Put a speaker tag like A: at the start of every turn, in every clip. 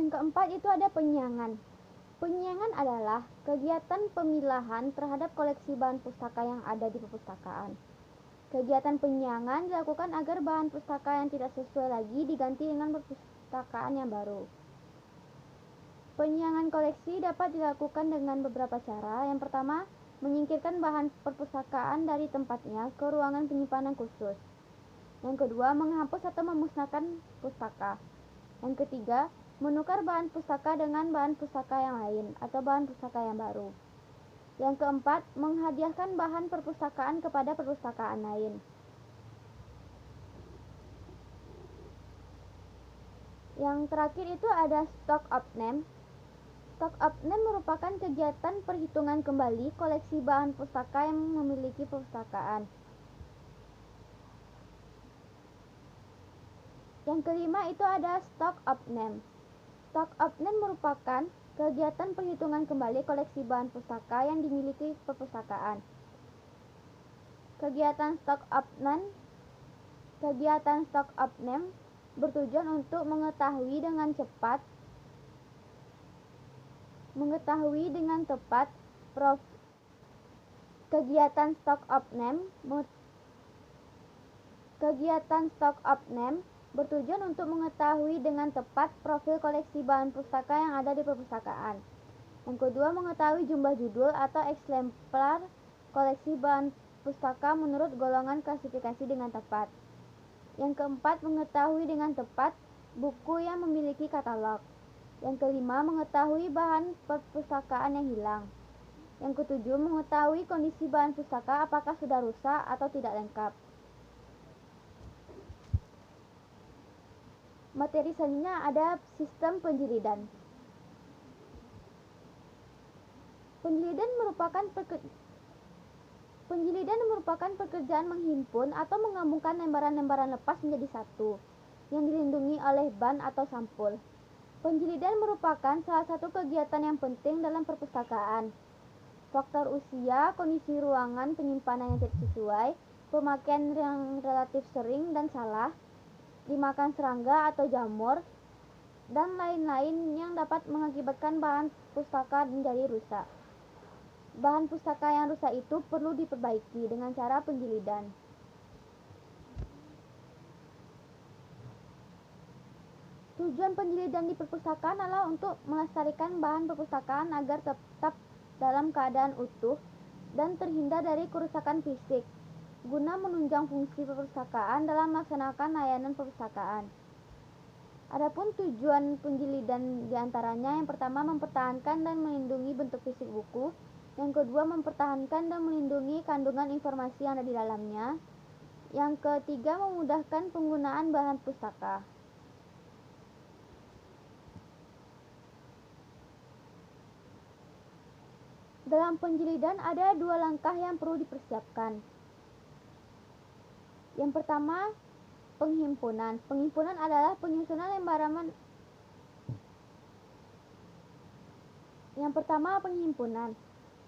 A: Yang keempat itu ada penyiangan. Penyiangan adalah kegiatan pemilahan terhadap koleksi bahan pustaka yang ada di perpustakaan. Kegiatan penyiangan dilakukan agar bahan pustaka yang tidak sesuai lagi diganti dengan perpustakaan yang baru. Penyiangan koleksi dapat dilakukan dengan beberapa cara. Yang pertama, menyingkirkan bahan perpustakaan dari tempatnya ke ruangan penyimpanan khusus. Yang kedua, menghapus atau memusnahkan pustaka. Yang ketiga, menukar bahan pustaka dengan bahan pustaka yang lain atau bahan pustaka yang baru. Yang keempat, menghadiahkan bahan perpustakaan kepada perpustakaan lain. Yang terakhir itu ada stock of name. Stock of name merupakan kegiatan perhitungan kembali koleksi bahan pustaka yang memiliki perpustakaan. Yang kelima itu ada stock of name. Stock of name merupakan kegiatan perhitungan kembali koleksi bahan pustaka yang dimiliki perpustakaan. Kegiatan stock of name bertujuan untuk mengetahui dengan tepat profil koleksi bahan pustaka yang ada di perpustakaan. Yang kedua, mengetahui jumlah judul atau eksemplar koleksi bahan pustaka menurut golongan klasifikasi dengan tepat. Yang keempat, mengetahui dengan tepat buku yang memiliki katalog. Yang kelima, mengetahui bahan perpustakaan yang hilang. Yang ketujuh, mengetahui kondisi bahan pustaka apakah sudah rusak atau tidak lengkap. Materi selanjutnya ada sistem penjilidan. Penjilidan merupakan pekerjaan menghimpun atau menggabungkan lembaran-lembaran lepas menjadi satu, yang dilindungi oleh ban atau sampul. Penjilidan merupakan salah satu kegiatan yang penting dalam perpustakaan. Faktor usia, kondisi ruangan penyimpanan yang tidak sesuai, pemakaian yang relatif sering dan salah, dimakan serangga atau jamur, dan lain-lain yang dapat mengakibatkan bahan pustaka menjadi rusak. Bahan pustaka yang rusak itu perlu diperbaiki dengan cara penjilidan. Tujuan penjilidan di perpustakaan adalah untuk melestarikan bahan perpustakaan agar tetap dalam keadaan utuh dan terhindar dari kerusakan fisik, guna menunjang fungsi perpustakaan dalam melaksanakan layanan perpustakaan. Adapun tujuan penjilidan diantaranya, yang pertama, mempertahankan dan melindungi bentuk fisik buku. Yang kedua, mempertahankan dan melindungi kandungan informasi yang ada di dalamnya. Yang ketiga, memudahkan penggunaan bahan pustaka. Dalam penjilidan ada dua langkah yang perlu dipersiapkan. Yang pertama, penghimpunan. Penghimpunan adalah penyusunan lembaran.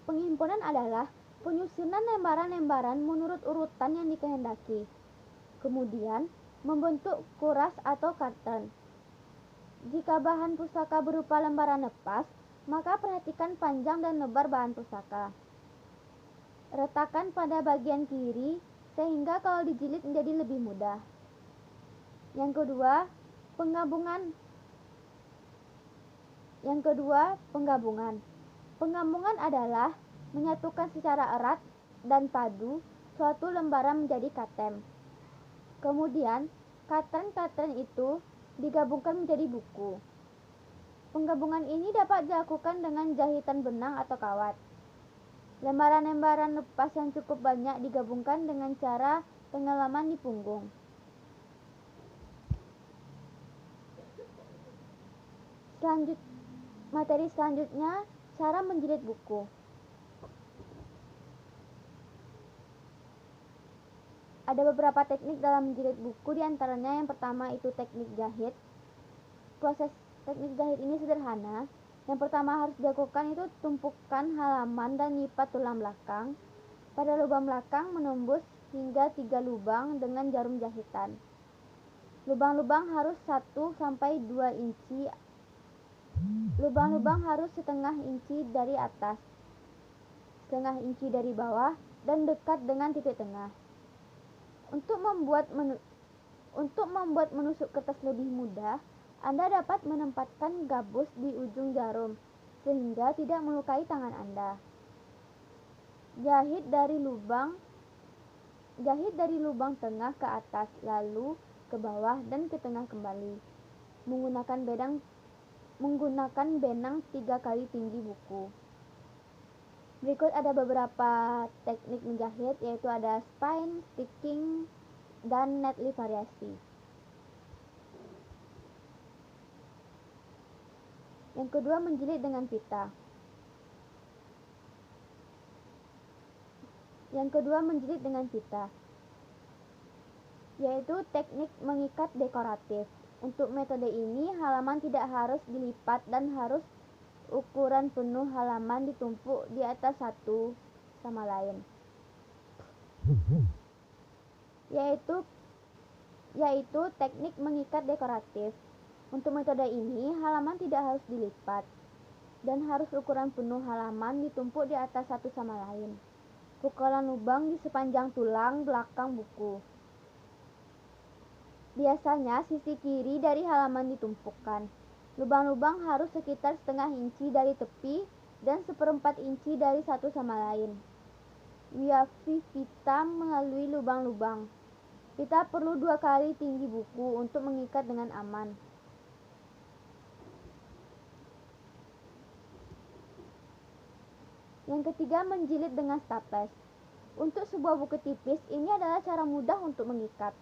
A: Penghimpunan adalah penyusunan lembaran-lembaran menurut urutan yang dikehendaki. Kemudian, membentuk kuras atau karton. Jika bahan pustaka berupa lembaran lepas, maka perhatikan panjang dan lebar bahan pustaka. Retakan pada bagian kiri sehingga kalau dijilid menjadi lebih mudah. Yang kedua, penggabungan. Penggabungan adalah menyatukan secara erat dan padu suatu lembaran menjadi katem. Kemudian, katren-katren itu digabungkan menjadi buku. Penggabungan ini dapat dilakukan dengan jahitan benang atau kawat. Lembaran-lembaran lepas yang cukup banyak digabungkan dengan cara penggelaman di punggung. Materi selanjutnya, cara menjilid buku. Ada beberapa teknik dalam menjilid buku, diantaranya yang pertama itu teknik jahit. Proses teknik jahit ini sederhana. Yang pertama harus dilakukan itu tumpukan halaman dan lipat tulang belakang. Pada lubang belakang menembus hingga 3 lubang dengan jarum jahitan. Lubang-lubang harus 1-2 inci Lubang-lubang harus setengah inci dari atas, setengah inci dari bawah, dan dekat dengan titik tengah. Untuk membuat menusuk kertas lebih mudah, Anda dapat menempatkan gabus di ujung jarum, sehingga tidak melukai tangan Anda. Jahit dari lubang tengah ke atas, lalu ke bawah dan ke tengah kembali, menggunakan benang 3 kali tinggi buku. Berikut ada beberapa teknik menjahit, yaitu ada spine, sticking, dan neatly variasi. Yang kedua, menjilid dengan pita. Yaitu teknik mengikat dekoratif. Untuk metode ini, halaman tidak harus dilipat dan harus ukuran penuh halaman ditumpuk di atas satu sama lain. Yaitu teknik mengikat dekoratif. Untuk metode ini, halaman tidak harus dilipat dan harus ukuran penuh halaman ditumpuk di atas satu sama lain. Pukulan lubang di sepanjang tulang belakang buku. Biasanya sisi kiri dari halaman ditumpukkan. Lubang-lubang harus sekitar setengah inci dari tepi dan 1/4 inci dari satu sama lain. Wiyafi pita melalui lubang-lubang. Pita perlu 2 kali tinggi buku untuk mengikat dengan aman. Yang ketiga, menjilid dengan staples. Untuk sebuah buku tipis, ini adalah cara mudah untuk mengikat.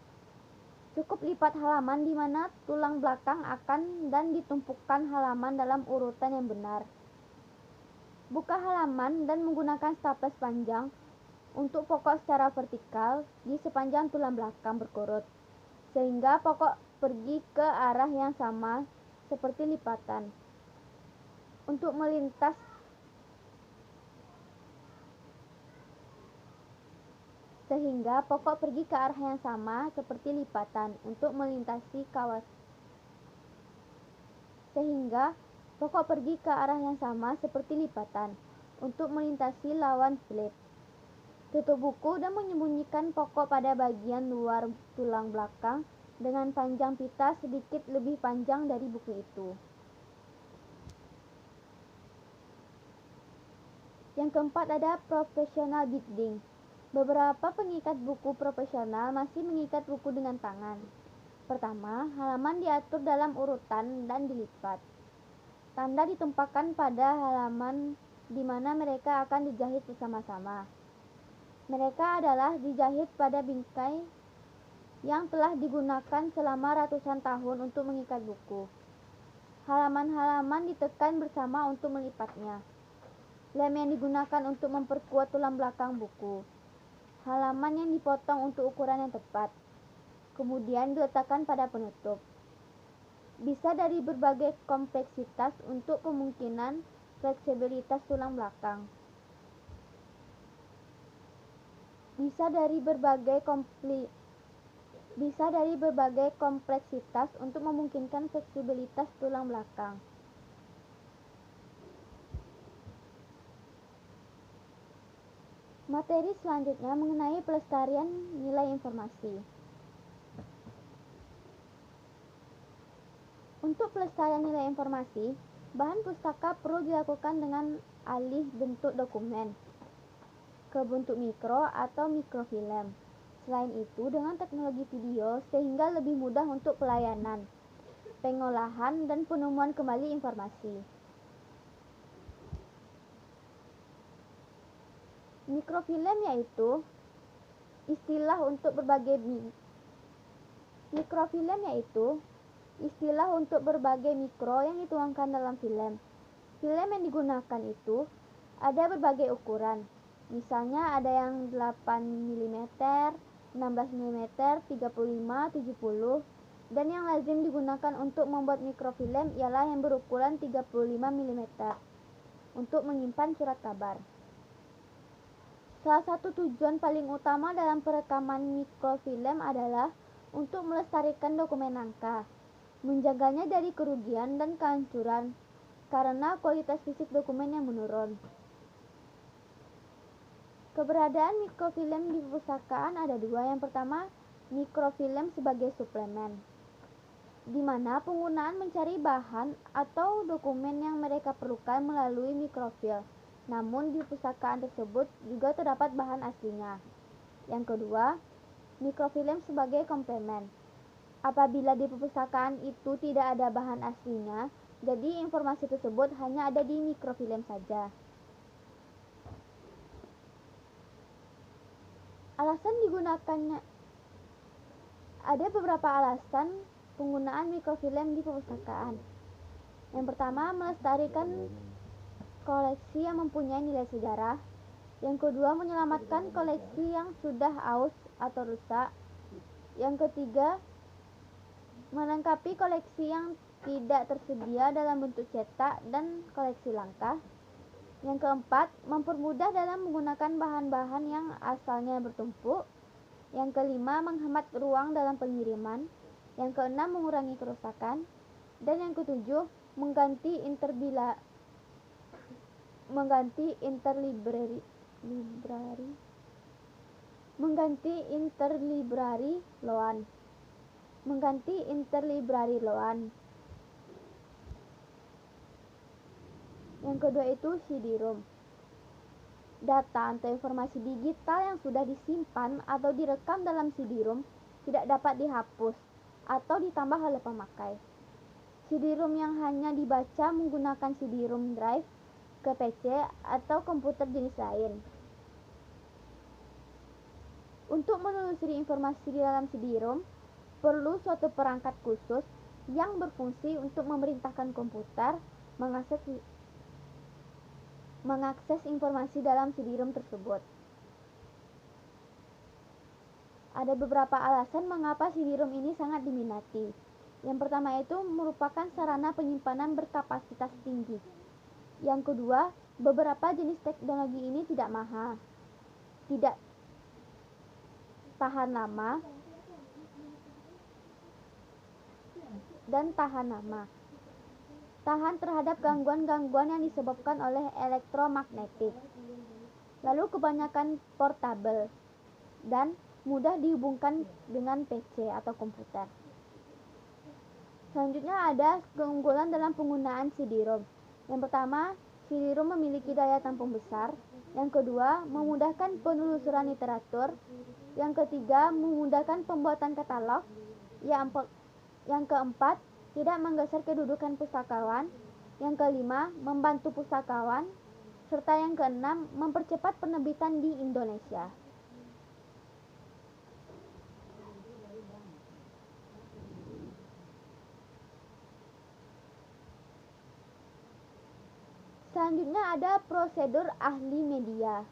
A: Cukup lipat halaman di mana tulang belakang akan dan ditumpukkan halaman dalam urutan yang benar. Buka halaman dan menggunakan staples panjang untuk pokok secara vertikal di sepanjang tulang belakang berkurut, sehingga pokok pergi ke arah yang sama seperti lipatan. Untuk melintasi lawan flip. Tutup buku dan menyembunyikan pokok pada bagian luar tulang belakang dengan panjang pita sedikit lebih panjang dari buku itu. Yang keempat ada professional binding. Beberapa pengikat buku profesional masih mengikat buku dengan tangan. Pertama, halaman diatur dalam urutan dan dilipat. Tanda ditumpahkan pada halaman di mana mereka akan dijahit bersama-sama. Mereka adalah dijahit pada bingkai yang telah digunakan selama ratusan tahun untuk mengikat buku. Halaman-halaman ditekan bersama untuk melipatnya. Lem yang digunakan untuk memperkuat tulang belakang buku. Halaman yang dipotong untuk ukuran yang tepat. Kemudian diletakkan pada penutup. Bisa dari berbagai kompleksitas untuk kemungkinan fleksibilitas tulang belakang. Bisa dari berbagai kompleksitas untuk memungkinkan fleksibilitas tulang belakang. Materi selanjutnya mengenai pelestarian nilai informasi. Untuk pelestarian nilai informasi, bahan pustaka perlu dilakukan dengan alih bentuk dokumen ke bentuk mikro atau mikrofilm. Selain itu, dengan teknologi video sehingga lebih mudah untuk pelayanan, pengolahan, dan penemuan kembali informasi. Mikrofilm yaitu istilah untuk berbagai mikro yang dituangkan dalam film. Film yang digunakan itu ada berbagai ukuran. Misalnya ada yang 8 mm, 16 mm, 35, 70, dan yang lazim digunakan untuk membuat mikrofilm ialah yang berukuran 35 mm untuk menyimpan surat kabar. Salah satu tujuan paling utama dalam perekaman mikrofilm adalah untuk melestarikan dokumen angka, menjaganya dari kerugian dan kehancuran, karena kualitas fisik dokumen yang menurun. Keberadaan mikrofilm di perpustakaan ada dua. Yang pertama, mikrofilm sebagai suplemen, di mana penggunaan mencari bahan atau dokumen yang mereka perlukan melalui mikrofilm. Namun di perpustakaan tersebut juga terdapat bahan aslinya. Yang kedua, mikrofilm sebagai komplemen. Apabila di perpustakaan itu tidak ada bahan aslinya, jadi informasi tersebut hanya ada di mikrofilm saja. Alasan digunakannya, ada beberapa alasan penggunaan mikrofilm di perpustakaan. Yang pertama, melestarikan koleksi yang mempunyai nilai sejarah. Yang kedua, menyelamatkan koleksi yang sudah aus atau rusak. Yang ketiga, melengkapi koleksi yang tidak tersedia dalam bentuk cetak dan koleksi langka. Yang keempat, mempermudah dalam menggunakan bahan-bahan yang asalnya bertumpuk. Yang kelima, menghemat ruang dalam pengiriman. Yang keenam, mengurangi kerusakan. Dan yang ketujuh, mengganti interlibrary loan. Yang kedua itu CD-ROM. Data atau informasi digital yang sudah disimpan atau direkam dalam CD-ROM tidak dapat dihapus atau ditambah oleh pemakai. CD-ROM yang hanya dibaca menggunakan CD-ROM drive ke PC atau komputer jenis lain. Untuk menelusuri informasi di dalam CD-ROM, perlu suatu perangkat khusus yang berfungsi untuk memerintahkan komputer mengakses informasi dalam CD-ROM tersebut. Ada beberapa alasan mengapa CD-ROM ini sangat diminati. Yang pertama itu merupakan sarana penyimpanan berkapasitas tinggi. Yang kedua, beberapa jenis teknologi ini tidak mahal, tidak tahan lama, dan tahan terhadap gangguan-gangguan yang disebabkan oleh elektromagnetik. Lalu kebanyakan portable dan mudah dihubungkan dengan PC atau komputer. Selanjutnya ada keunggulan dalam penggunaan CD-ROM. Yang pertama, CD-ROM memiliki daya tampung besar. Yang kedua, memudahkan penelusuran literatur. Yang ketiga, memudahkan pembuatan katalog. Yang keempat, tidak menggeser kedudukan pustakawan. Yang kelima, membantu pustakawan. Serta yang keenam, mempercepat penerbitan di Indonesia. Selanjutnya ada prosedur ahli media.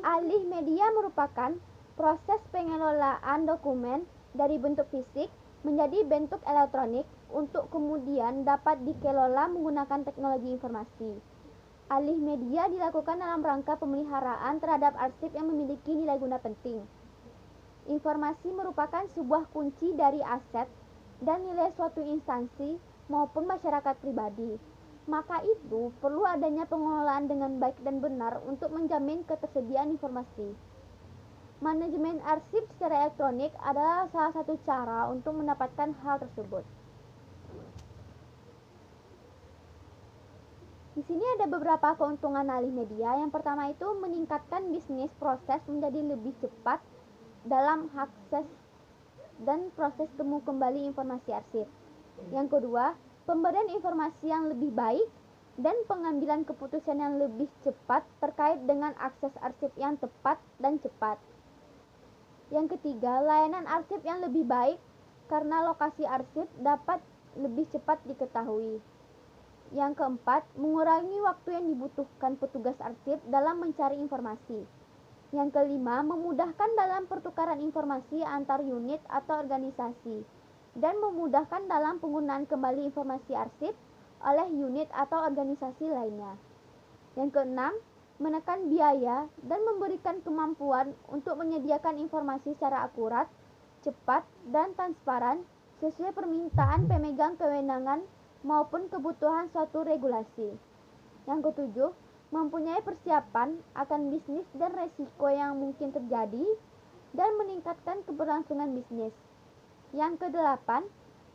A: Ahli media merupakan proses pengelolaan dokumen dari bentuk fisik menjadi bentuk elektronik untuk kemudian dapat dikelola menggunakan teknologi informasi. Alih media dilakukan dalam rangka pemeliharaan terhadap arsip yang memiliki nilai guna penting. Informasi merupakan sebuah kunci dari aset dan nilai suatu instansi maupun masyarakat pribadi. Maka itu perlu adanya pengelolaan dengan baik dan benar untuk menjamin ketersediaan informasi. Manajemen arsip secara elektronik adalah salah satu cara untuk mendapatkan hal tersebut. Di sini ada beberapa keuntungan alih media. Yang pertama itu meningkatkan bisnis proses menjadi lebih cepat dalam akses dan proses temu kembali informasi arsip. Yang kedua, pemberian informasi yang lebih baik dan pengambilan keputusan yang lebih cepat terkait dengan akses arsip yang tepat dan cepat. Yang ketiga, layanan arsip yang lebih baik karena lokasi arsip dapat lebih cepat diketahui. Yang keempat, mengurangi waktu yang dibutuhkan petugas arsip dalam mencari informasi. Yang kelima, memudahkan dalam pertukaran informasi antar unit atau organisasi. dan memudahkan dalam penggunaan kembali informasi arsip oleh unit atau organisasi lainnya. Yang keenam, menekan biaya dan memberikan kemampuan untuk menyediakan informasi secara akurat, cepat, dan transparan sesuai permintaan pemegang kewenangan maupun kebutuhan suatu regulasi. Yang ketujuh, mempunyai persiapan akan bisnis dan resiko yang mungkin terjadi dan meningkatkan keberlangsungan bisnis. Yang kedelapan,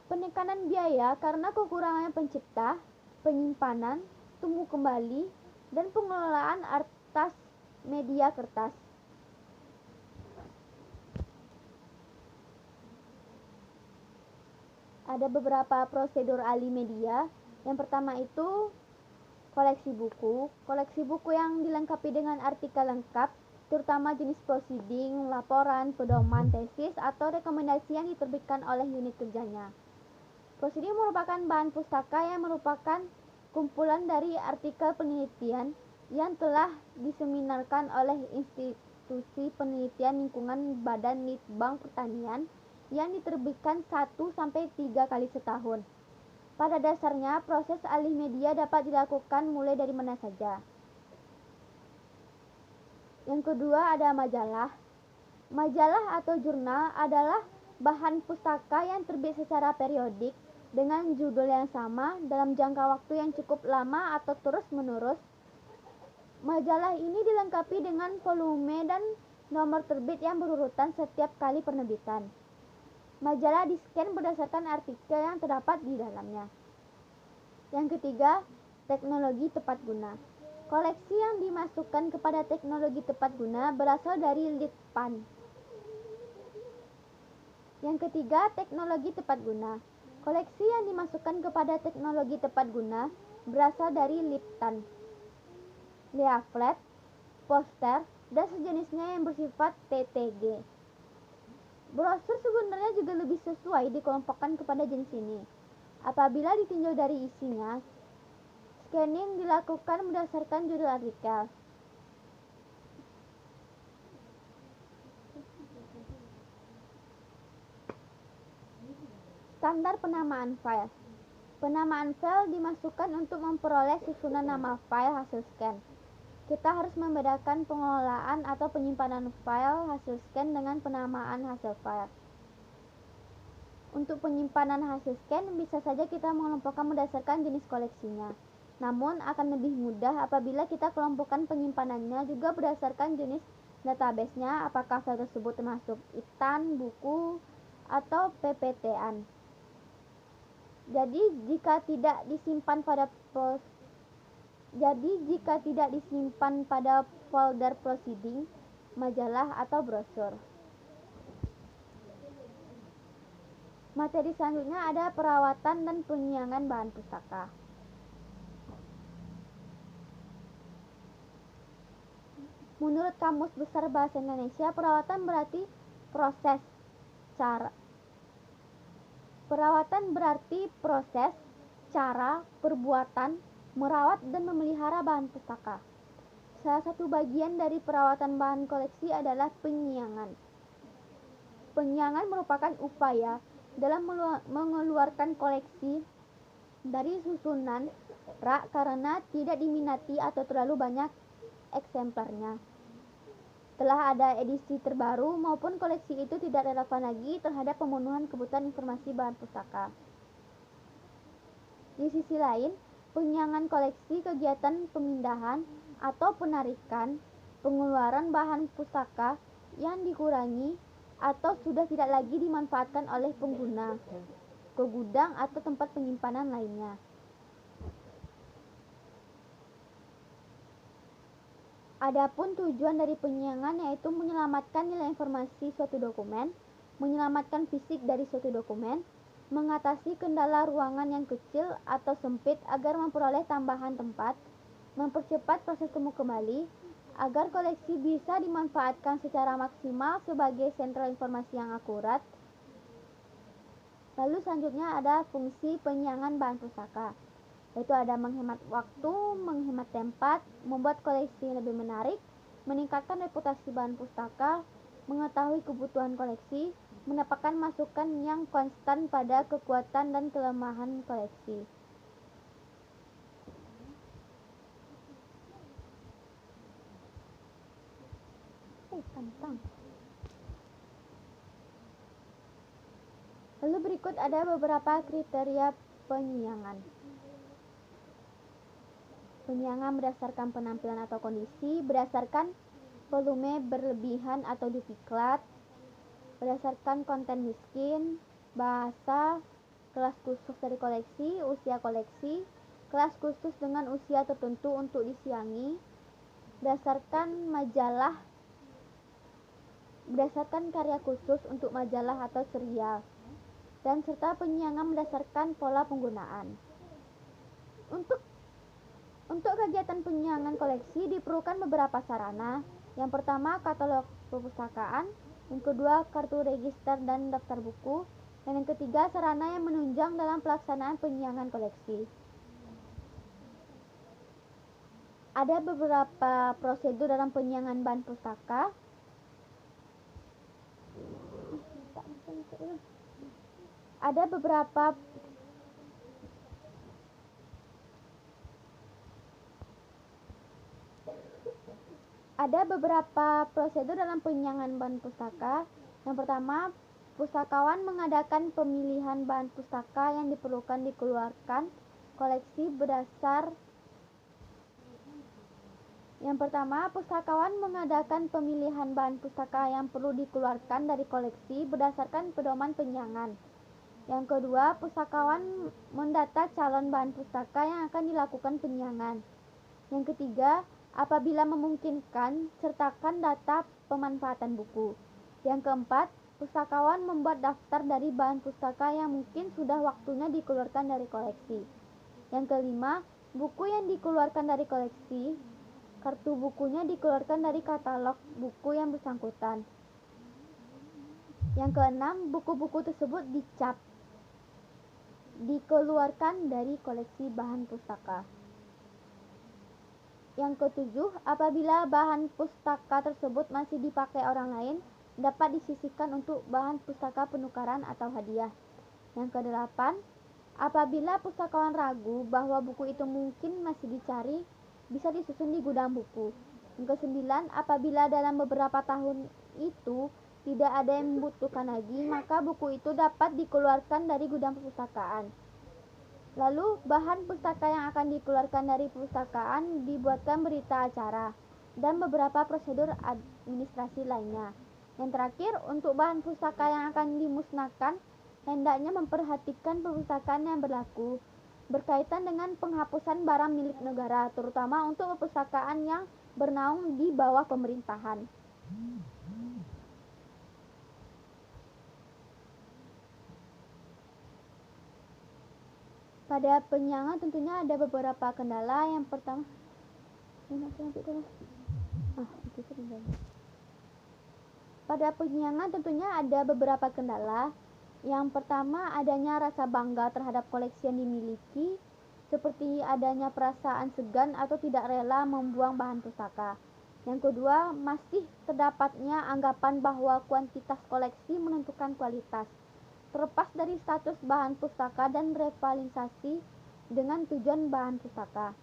A: penekanan biaya karena kekurangan pencipta, penyimpanan, tumbuh kembali, dan pengelolaan atas media kertas. Ada beberapa prosedur ahli media. Yang pertama itu koleksi buku. Koleksi buku yang dilengkapi dengan artikel lengkap, terutama jenis proceeding, laporan, pedoman, tesis, atau rekomendasi yang diterbitkan oleh unit kerjanya. Proceeding merupakan bahan pustaka yang merupakan kumpulan dari artikel penelitian yang telah diseminarkan oleh institusi penelitian lingkungan Badan Litbang Pertanian yang diterbitkan 1-3 kali setahun. Pada dasarnya, proses alih media dapat dilakukan mulai dari mana saja. Yang kedua ada majalah. Majalah atau jurnal adalah bahan pustaka yang terbit secara periodik dengan judul yang sama dalam jangka waktu yang cukup lama atau terus-menerus. Majalah ini dilengkapi dengan volume dan nomor terbit yang berurutan setiap kali penerbitan. Majalah di-scan berdasarkan artikel yang terdapat di dalamnya. Yang ketiga, teknologi tepat guna. Koleksi yang dimasukkan kepada teknologi tepat guna berasal dari Litpan. Yang ketiga, teknologi tepat guna. Koleksi yang dimasukkan kepada teknologi tepat guna berasal dari Liptan, leaflet, poster, dan sejenisnya yang bersifat TTG. Brosur sebenarnya juga lebih sesuai dikelompokkan kepada jenis ini. Apabila ditinjau dari isinya, scanning dilakukan berdasarkan judul artikel. Standar penamaan file. Penamaan file dimasukkan untuk memperoleh susunan nama file hasil scan. Kita harus membedakan pengelolaan atau penyimpanan file hasil scan dengan penamaan hasil file. Untuk penyimpanan hasil scan bisa saja kita mengelompokkan berdasarkan jenis koleksinya. Namun akan lebih mudah apabila kita kelompokkan penyimpanannya juga berdasarkan jenis database-nya, apakah file tersebut termasuk ITAN, buku, atau PPT-an. Jadi jika tidak disimpan pada folder proceeding, majalah atau brosur. Materi selanjutnya ada perawatan dan penyiangan bahan pustaka. Menurut Kamus Besar Bahasa Indonesia, perawatan berarti proses, cara, perbuatan, merawat dan memelihara bahan pustaka. Salah satu bagian dari perawatan bahan koleksi adalah penyiangan. Penyiangan merupakan upaya dalam mengeluarkan koleksi dari susunan rak karena tidak diminati atau terlalu banyak eksemplarnya. Setelah ada edisi terbaru maupun koleksi itu tidak relevan lagi terhadap pemenuhan kebutuhan informasi bahan pustaka. Di sisi lain, penyiangan koleksi kegiatan pemindahan atau penarikan pengeluaran bahan pustaka yang dikurangi atau sudah tidak lagi dimanfaatkan oleh pengguna ke gudang atau tempat penyimpanan lainnya. Adapun tujuan dari penyiangan yaitu menyelamatkan nilai informasi suatu dokumen, menyelamatkan fisik dari suatu dokumen, mengatasi kendala ruangan yang kecil atau sempit agar memperoleh tambahan tempat, mempercepat proses temu kembali, agar koleksi bisa dimanfaatkan secara maksimal sebagai sentral informasi yang akurat. Lalu selanjutnya ada fungsi penyiangan bahan pustaka, yaitu ada menghemat waktu, menghemat tempat, membuat koleksi lebih menarik, meningkatkan reputasi bahan pustaka, mengetahui kebutuhan koleksi, mendapatkan masukan yang konstan pada kekuatan dan kelemahan koleksi. Lalu berikut ada beberapa kriteria penyiangan. Penyiangan berdasarkan penampilan atau kondisi, berdasarkan volume berlebihan atau duplikat, berdasarkan konten miskin, bahasa, kelas khusus dari koleksi, usia koleksi, kelas khusus dengan usia tertentu untuk disiangi, berdasarkan majalah, berdasarkan karya khusus untuk majalah atau serial, dan serta penyiangan berdasarkan pola penggunaan. Untuk kegiatan penyiangan koleksi diperlukan beberapa sarana. Yang pertama, katalog perpustakaan. Yang kedua, kartu register dan daftar buku. Dan yang ketiga, sarana yang menunjang dalam pelaksanaan penyiangan koleksi. Ada beberapa prosedur dalam penyiangan bahan pustaka. Ada beberapa prosedur dalam penyiangan bahan pustaka. Yang pertama, pustakawan mengadakan pemilihan bahan pustaka yang diperlukan dikeluarkan koleksi berdasarkan pedoman penyiangan. Yang kedua, pustakawan mendata calon bahan pustaka yang akan dilakukan penyiangan. Yang ketiga, apabila memungkinkan, sertakan data pemanfaatan buku. Yang keempat, pustakawan membuat daftar dari bahan pustaka yang mungkin sudah waktunya dikeluarkan dari koleksi. Yang kelima, buku yang dikeluarkan dari koleksi, kartu bukunya dikeluarkan dari katalog buku yang bersangkutan. Yang keenam, buku-buku tersebut dicap dikeluarkan dari koleksi bahan pustaka. Yang ketujuh, apabila bahan pustaka tersebut masih dipakai orang lain, dapat disisihkan untuk bahan pustaka penukaran atau hadiah. Yang kedelapan, apabila pustakawan ragu bahwa buku itu mungkin masih dicari, bisa disusun di gudang buku. Yang kesembilan, apabila dalam beberapa tahun itu tidak ada yang membutuhkan lagi, maka buku itu dapat dikeluarkan dari gudang perpustakaan. Lalu, bahan pustaka yang akan dikeluarkan dari perpustakaan dibuatkan berita acara dan beberapa prosedur administrasi lainnya. Yang terakhir, untuk bahan pustaka yang akan dimusnahkan, hendaknya memperhatikan perpustakaan yang berlaku berkaitan dengan penghapusan barang milik negara, terutama untuk perpustakaan yang bernaung di bawah pemerintahan. Pada penyiangan tentunya ada beberapa kendala. Yang pertama, pada penyiangan tentunya ada beberapa kendala. Yang pertama, adanya rasa bangga terhadap koleksi yang dimiliki, seperti adanya perasaan segan atau tidak rela membuang bahan pustaka. Yang kedua, masih terdapatnya anggapan bahwa kuantitas koleksi menentukan kualitas, terlepas dari status bahan pustaka dan rivalisasi dengan tujuan bahan pustaka.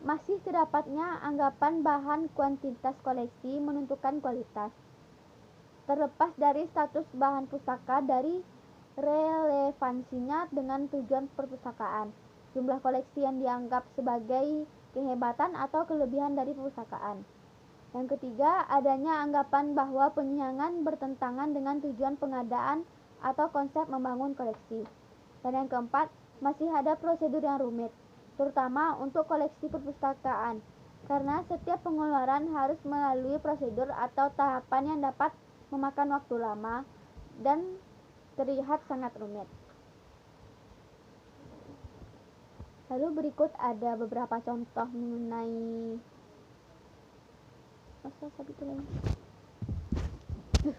A: Masih terdapatnya anggapan bahan kuantitas koleksi menentukan kualitas, terlepas dari status bahan pustaka dari relevansinya dengan tujuan perpustakaan, jumlah koleksi yang dianggap sebagai kehebatan atau kelebihan dari perpustakaan. Yang ketiga, adanya anggapan bahwa penyiangan bertentangan dengan tujuan pengadaan atau konsep membangun koleksi. Dan yang keempat, masih ada prosedur yang rumit, terutama untuk koleksi perpustakaan, karena setiap pengeluaran harus melalui prosedur atau tahapan yang dapat memakan waktu lama dan terlihat sangat rumit. Lalu berikut ada beberapa contoh mengenai